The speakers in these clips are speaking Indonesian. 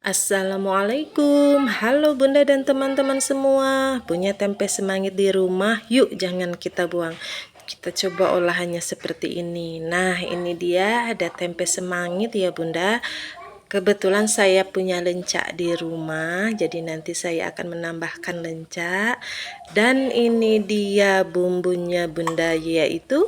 Assalamualaikum, halo Bunda dan teman-teman semua. Punya tempe semangit di rumah? Yuk, jangan kita buang. Kita coba olahannya seperti ini. Nah, ini dia ada tempe semangit ya Bunda. Kebetulan saya punya lencak di rumah, jadi nanti saya akan menambahkan lencak. Dan ini dia bumbunya Bunda, yaitu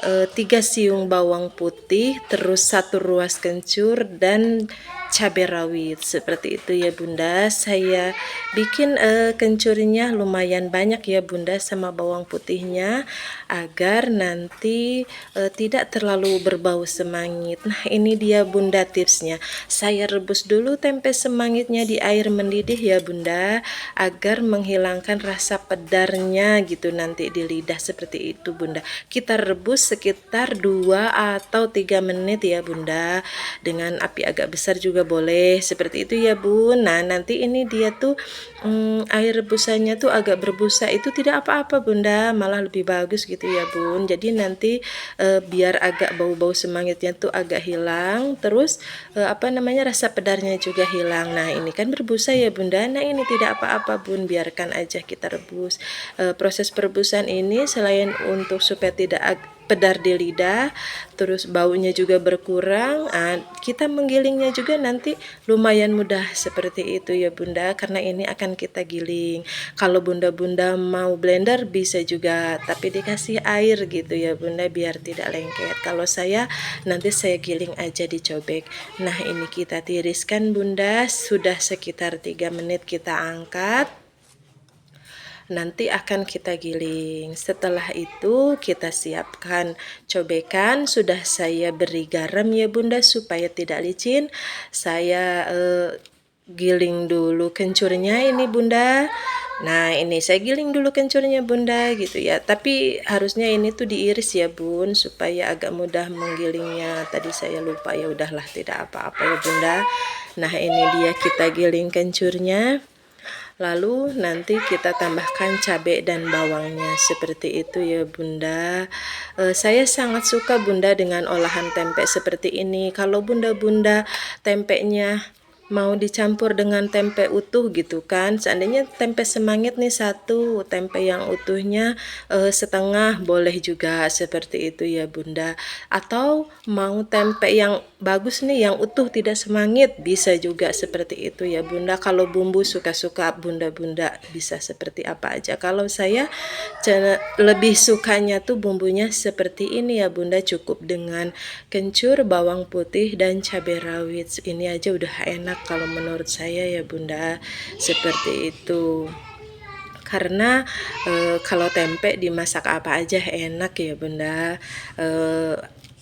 3 siung bawang putih, terus 1 ruas kencur dan cabai rawit. Seperti itu ya Bunda. Saya bikin kencurnya lumayan banyak ya Bunda, sama bawang putihnya, agar nanti tidak terlalu berbau semangit. Nah, ini dia Bunda tipsnya. Saya rebus dulu tempe semangitnya di air mendidih ya Bunda, agar menghilangkan rasa pedarnya gitu nanti di lidah. Seperti itu Bunda. Kita rebus sekitar 2 atau 3 menit ya Bunda, dengan api agak besar juga boleh, seperti itu ya Bun. Nah, nanti ini dia tuh air rebusannya tuh agak berbusa, itu tidak apa-apa Bunda, malah lebih bagus gitu ya Bun. Jadi nanti biar agak bau-bau semangitnya tuh agak hilang, terus apa namanya, rasa pedarnya juga hilang. Nah, ini kan berbusa ya Bunda. Nah, ini tidak apa-apa Bun, biarkan aja kita rebus. Proses perebusan ini selain untuk supaya tidak pedar di lidah, terus baunya juga berkurang, kita menggilingnya juga nanti lumayan mudah seperti itu ya Bunda, karena ini akan kita giling. Kalau Bunda-bunda mau blender bisa juga, tapi dikasih air gitu ya Bunda, biar tidak lengket. Kalau saya nanti saya giling aja dicobek. Nah, ini kita tiriskan Bunda, sudah sekitar 3 menit kita angkat. Nanti akan kita giling. Setelah itu kita siapkan cobekan. Sudah saya beri garam ya Bunda supaya tidak licin. Saya giling dulu kencurnya ini Bunda. Nah, ini saya giling dulu kencurnya Bunda gitu ya. Tapi harusnya ini tuh diiris ya Bun, supaya agak mudah menggilingnya. Tadi saya lupa, ya udahlah, tidak apa-apa ya Bunda. Nah, ini dia kita giling kencurnya. Lalu nanti kita tambahkan cabai dan bawangnya, seperti itu ya Bunda. Saya sangat suka Bunda dengan olahan tempe seperti ini. Kalau Bunda-bunda tempenya mau dicampur dengan tempe utuh gitu kan, seandainya tempe semangit nih satu, tempe yang utuhnya setengah, boleh juga seperti itu ya Bunda. Atau mau tempe yang bagus nih, yang utuh tidak semangit, bisa juga seperti itu ya Bunda. Kalau bumbu suka-suka Bunda-bunda, bisa seperti apa aja. Kalau saya lebih sukanya tuh bumbunya seperti ini ya Bunda, cukup dengan kencur, bawang putih dan cabai rawit. Ini aja udah enak kalau menurut saya ya Bunda, seperti itu. Karena kalau tempe dimasak apa aja enak ya Bunda.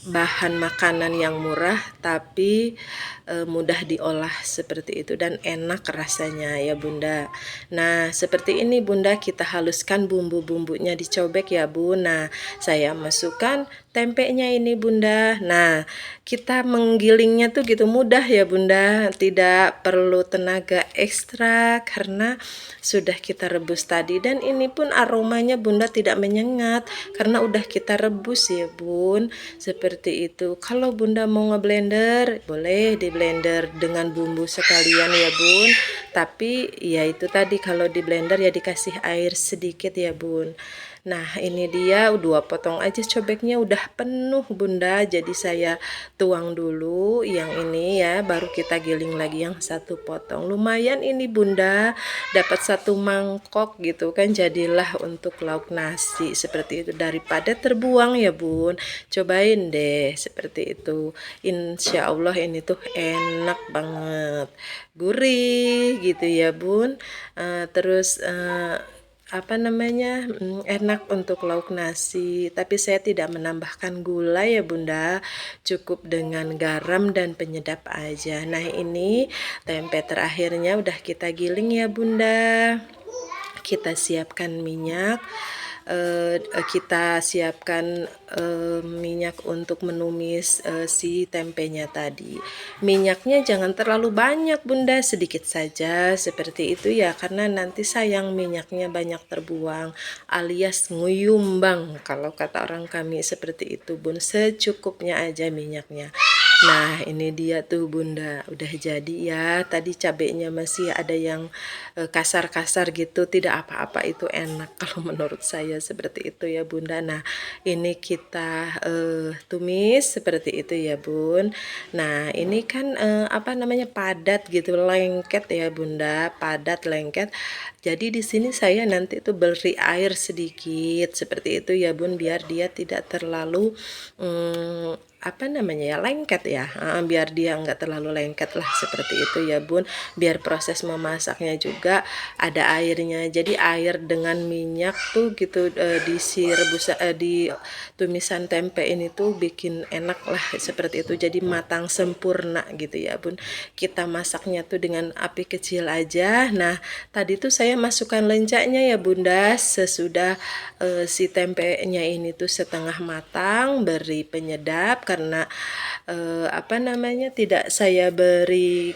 Bahan makanan yang murah tapi mudah diolah, seperti itu, dan enak rasanya ya Bunda. Nah, seperti ini Bunda, kita haluskan bumbu-bumbunya dicobek ya Bun. Nah, saya masukkan tempenya ini Bunda. Nah, kita menggilingnya tuh gitu mudah ya Bunda, tidak perlu tenaga ekstra karena sudah kita rebus tadi. Dan ini pun aromanya Bunda tidak menyengat karena udah kita rebus ya Bun, seperti itu. Kalau Bunda mau ngeblender, boleh di blender dengan bumbu sekalian ya Bun, tapi ya itu tadi, kalau di blender ya dikasih air sedikit ya Bun. Nah, ini dia 2 potong aja cobeknya udah penuh Bunda, jadi saya tuang dulu yang ini ya, baru kita giling lagi yang 1 potong. Lumayan ini Bunda, dapat 1 mangkok gitu kan, jadilah untuk lauk nasi seperti itu, daripada terbuang ya Bun. Cobain deh seperti itu, insya Allah ini tuh enak banget, gurih gitu ya Bun. Terus apa namanya, enak untuk lauk nasi. Tapi saya tidak menambahkan gula ya Bunda, cukup dengan garam dan penyedap aja. Nah, ini tempe terakhirnya udah kita giling ya Bunda. Kita siapkan minyak, kita siapkan minyak untuk menumis si tempenya tadi. Minyaknya jangan terlalu banyak Bunda, sedikit saja seperti itu ya, karena nanti sayang minyaknya banyak terbuang, alias nguyumbang kalau kata orang kami, seperti itu Bun. Secukupnya aja minyaknya. Nah, ini dia tuh Bunda, udah jadi ya. Tadi cabenya masih ada yang kasar-kasar gitu, tidak apa-apa, itu enak kalau menurut saya seperti itu ya Bunda. Nah, ini kita tumis seperti itu ya Bun. Nah, ini kan apa namanya, padat gitu, lengket ya Bunda, padat lengket. Jadi di sini saya nanti tuh beri air sedikit seperti itu ya Bun, biar dia tidak terlalu apa namanya ya, lengket ya, biar dia nggak terlalu lengket lah seperti itu ya Bun, biar proses memasaknya juga ada airnya. Jadi air dengan minyak tuh gitu di tumisan tempe ini tuh bikin enak lah seperti itu, jadi matang sempurna gitu ya Bun. Kita masaknya tuh dengan api kecil aja. Nah, tadi tuh saya masukkan lencaknya ya Bunda, sesudah si tempenya ini tuh setengah matang, beri penyedap karena apa namanya, tidak saya beri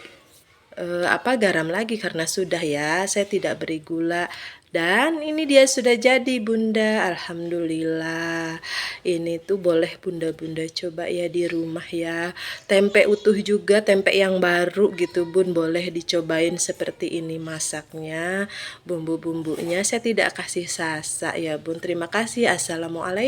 apa, garam lagi karena sudah ya, saya tidak beri gula. Dan ini dia sudah jadi Bunda, alhamdulillah. Ini tuh boleh Bunda-bunda coba ya di rumah ya. Tempe utuh juga, tempe yang baru gitu Bun, boleh dicobain seperti ini masaknya. Bumbu-bumbunya saya tidak kasih sasa ya Bun. Terima kasih. Assalamualaikum.